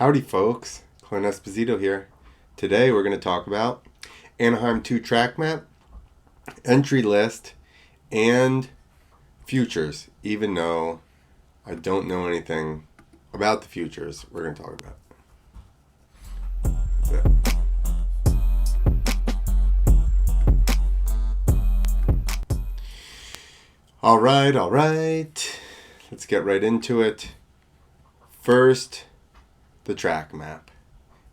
Howdy folks, Clint Esposito here. Today we're going to talk about Anaheim 2 track map, entry list, and futures, even though I don't know anything about the futures we're going to talk about. That's it. All right. Let's get right into it. First, the track map,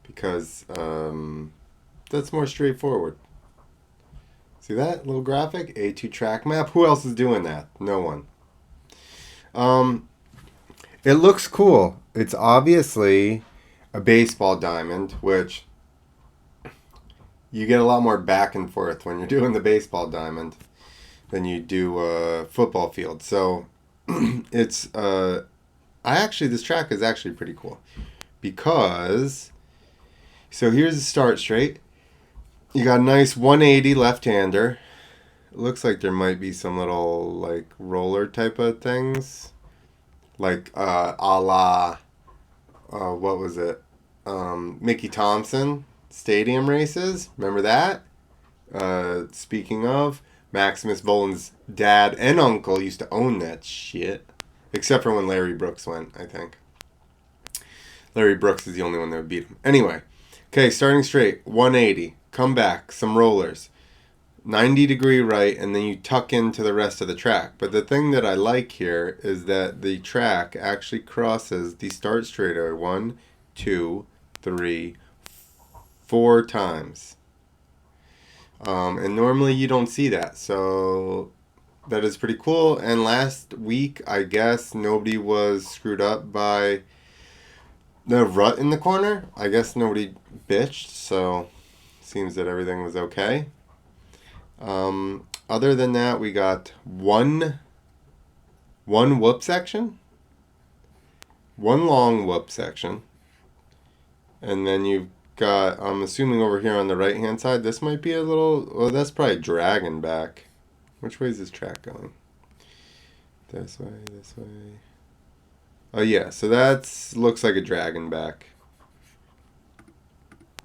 because that's more straightforward. See that little graphic? A2 track map. Who else is doing that? No one. It looks cool. It's obviously a baseball diamond, which you get a lot more back and forth when you're doing the baseball diamond than you do a football field. So it's this track is actually pretty cool. Because, so here's the start straight. You got a nice 180 left-hander. It looks like there might be some little, like, roller type of things. Like, a la, what was it? Mickey Thompson Stadium races. Remember that? Speaking of, Maximus Volan's dad and uncle used to own that shit. Except for when Larry Brooks went, I think. Larry Brooks is the only one that would beat him. Anyway, okay, starting straight, 180, come back, some rollers, 90-degree right, and then you tuck into the rest of the track. But the thing that I like here is that the track actually crosses the start straightaway 1, 2, 3, 4 times. And normally you don't see that, so that is pretty cool. And last week, I guess nobody was screwed up by the rut in the corner. I guess nobody bitched, so seems that everything was okay. Other than that, we got one whoop section, one long whoop section, and then you've got, I'm assuming over here on the right hand side, this might be a little, well, that's probably dragging back. Which way is this track going? This way. Oh yeah, so that looks like a dragon back.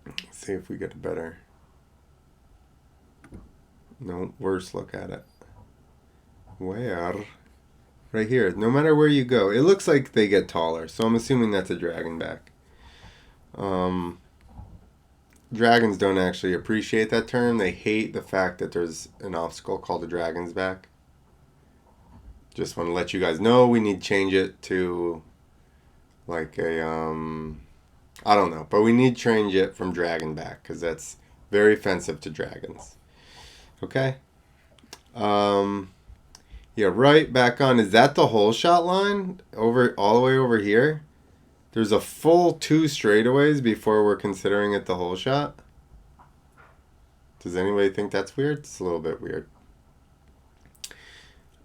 Let's see if we get a better. No, worse look at it. Where? Right here. No matter where you go, it looks like they get taller. So I'm assuming that's a dragon back. Dragons don't actually appreciate that term. They hate the fact that there's an obstacle called a dragon's back. Just want to let you guys know we need to change it to like a, I don't know. But we need to change it from dragon back because that's very offensive to dragons. Okay? Yeah, right back on. Is that the hole shot line? All the way over here? There's a full 2 straightaways before we're considering it the hole shot. Does anybody think that's weird? It's a little bit weird.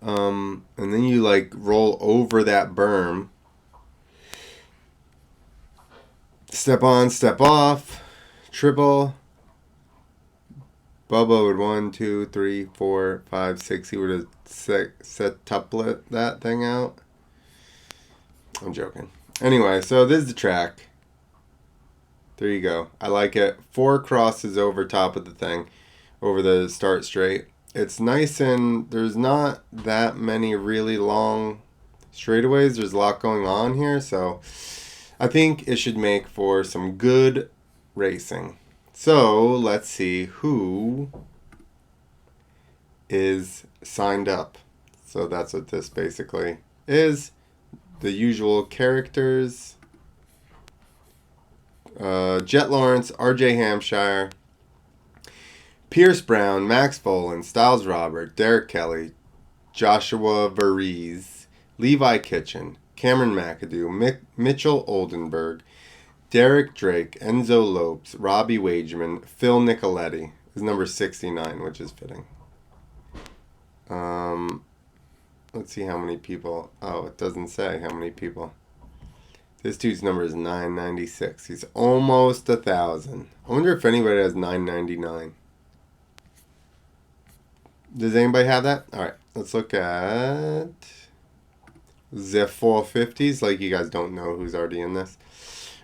And then you like roll over that berm. Step on, step off. Triple. Bubba would 1, 2, 3, 4, 5, 6. He would have septuplet that thing out. I'm joking. Anyway, so this is the track. There you go. I like it. 4 crosses over top of the thing, over the start straight. It's nice and there's not that many really long straightaways. There's a lot going on here, so I think it should make for some good racing. So let's see who is signed up. So that's what this basically is. The usual characters. Jet Lawrence, RJ Hampshire, Pierce Brown, Max Volan, Styles Robert, Derek Kelly, Joshua Varese, Levi Kitchen, Cameron McAdoo, Mitchell Oldenburg, Derek Drake, Enzo Lopes, Robbie Wageman, Phil Nicoletti is number 69, which is fitting. Let's see how many people. Oh, it doesn't say how many people. This dude's number is 996. He's almost 1,000. I wonder if anybody has 999. Does anybody have that? All right, let's look at the 450s. Like, you guys don't know who's already in this.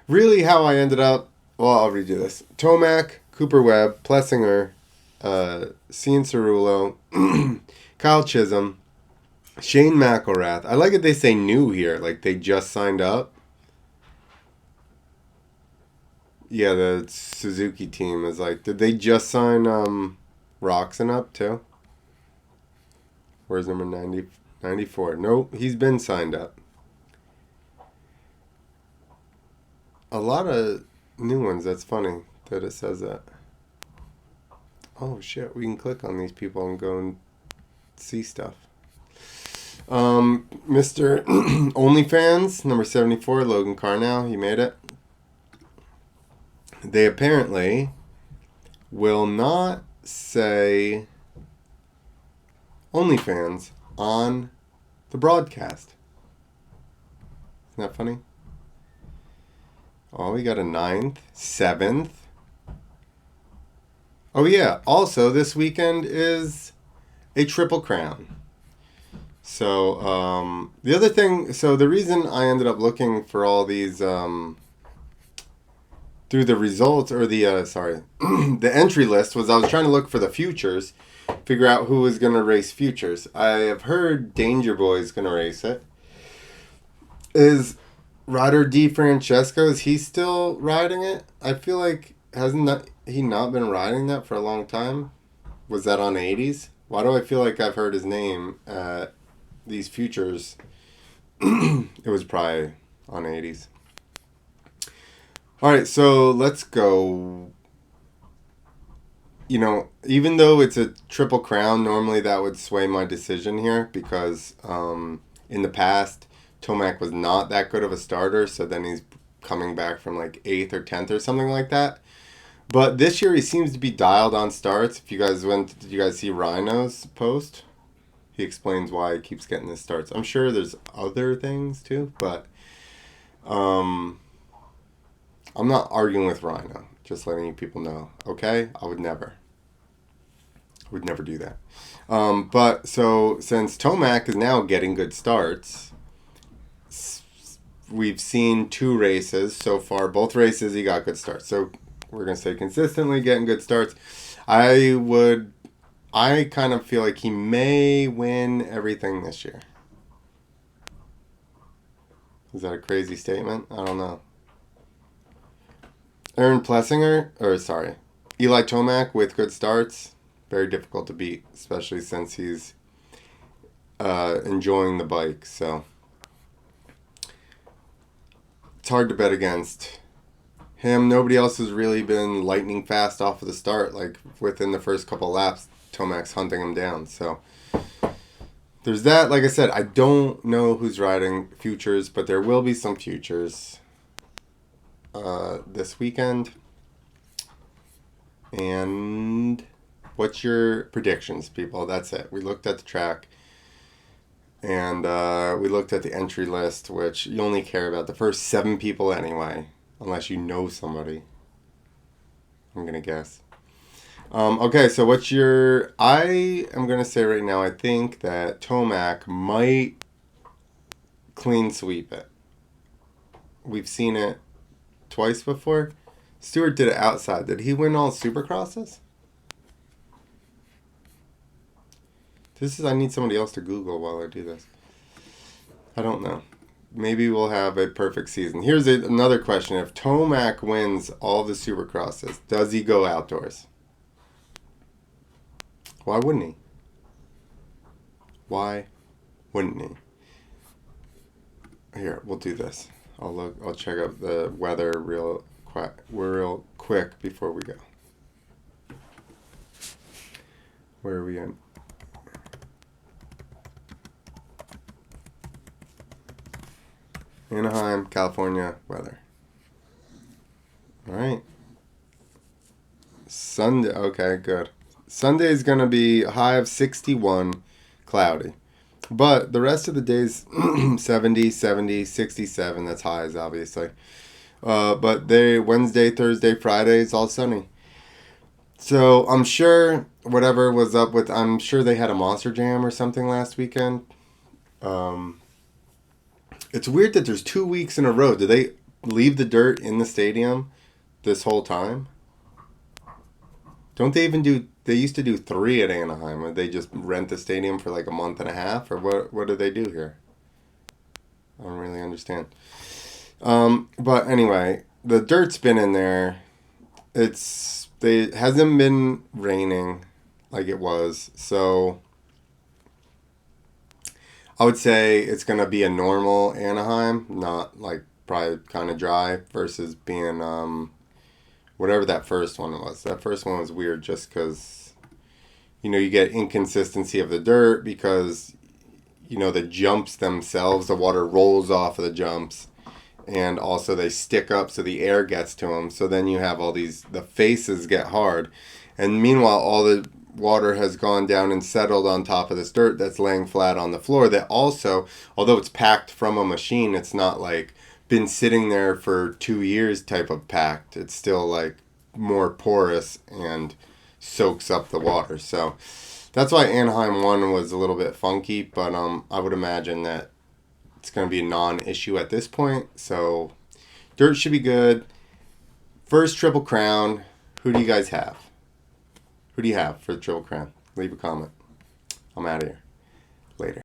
Really how I ended up, well, I'll read you this. Tomac, Cooper Webb, Plessinger, Cian Cerullo, Kyle Chisholm, Shane McElrath. I like it they say new here, like they just signed up. Yeah, the Suzuki team is like, did they just sign Roxon up too? Where's number 90, 94? Nope, he's been signed up. A lot of new ones. That's funny that it says that. Oh shit, we can click on these people and go and see stuff. Mr. OnlyFans, number 74, Logan Carnow, he made it. They apparently will not say OnlyFans on the broadcast. Isn't that funny? Oh, we got a 9th, 7th. Oh yeah, also this weekend is a Triple Crown. So, the other thing, so the reason I ended up looking for all these, through the results, or the, the entry list was I was trying to look for the futures, figure out who was going to race futures. I have heard Danger Boy is going to race it. Is Ryder DeFrancesco, is he still riding it? I feel like, hasn't he not been riding that for a long time? Was that on 80s? Why do I feel like I've heard his name at these futures? It was probably on 80s. All right, so let's go. You know, even though it's a Triple Crown, normally that would sway my decision here because in the past, Tomac was not that good of a starter, so then he's coming back from like 8th or 10th or something like that. But this year he seems to be dialed on starts. If you guys did you guys see Rhino's post? He explains why he keeps getting his starts. I'm sure there's other things too, but I'm not arguing with Rhino. Just letting you people know, okay? I would never do that. But so since Tomac is now getting good starts, we've seen 2 races so far. Both races he got good starts. So we're gonna say consistently getting good starts. I kind of feel like he may win everything this year. Is that a crazy statement? I don't know. Aaron Plessinger, Eli Tomac with good starts, very difficult to beat, especially since he's enjoying the bike. So it's hard to bet against him. Nobody else has really been lightning fast off of the start. Like within the first couple laps, Tomac's hunting him down. So there's that. Like I said, I don't know who's riding futures, but there will be some futures this weekend. And what's your predictions, people? That's it. We looked at the track and we looked at the entry list, which you only care about the first 7 people anyway, unless you know somebody, I'm gonna guess. Okay, so I am gonna say right now, I think that Tomac might clean sweep it. We've seen it twice before. Stewart did it outside. Did he win all Supercrosses? I need somebody else to Google while I do this. I don't know. Maybe we'll have a perfect season. Here's another question. If Tomac wins all the Supercrosses, does he go outdoors? Why wouldn't he? Why wouldn't he? Here, we'll do this. I'll check out the weather real quick before we go. Where are we in? Anaheim, California weather. All right. Sunday. Okay, good. Sunday is going to be a high of 61, cloudy. But the rest of the days, 70, 67, that's highs, obviously. But Wednesday, Thursday, Friday, it's all sunny. So I'm sure whatever was up with, I'm sure they had a Monster Jam or something last weekend. It's weird that there's 2 weeks in a row. Do they leave the dirt in the stadium this whole time? Don't they even do? They used to do 3 at Anaheim, where they just rent the stadium for like a month and a half, or what? What do they do here? I don't really understand. But anyway, the dirt's been in there. It hasn't been raining like it was, so I would say it's gonna be a normal Anaheim, not like probably kind of dry versus being whatever that first one was. That first one was weird just because you get inconsistency of the dirt because the jumps themselves, the water rolls off of the jumps, and also they stick up so the air gets to them. So then you have all these, the faces get hard, and meanwhile all the water has gone down and settled on top of this dirt that's laying flat on the floor. That also, although it's packed from a machine, it's not like been sitting there for 2 years type of packed. It's still like more porous and soaks up the water. So that's why Anaheim 1 was a little bit funky, but I would imagine that it's going to be a non-issue at this point. So dirt should be good. First Triple Crown, who do you guys have? Who do you have for the Triple Crown? Leave a comment. I'm out of here. Later.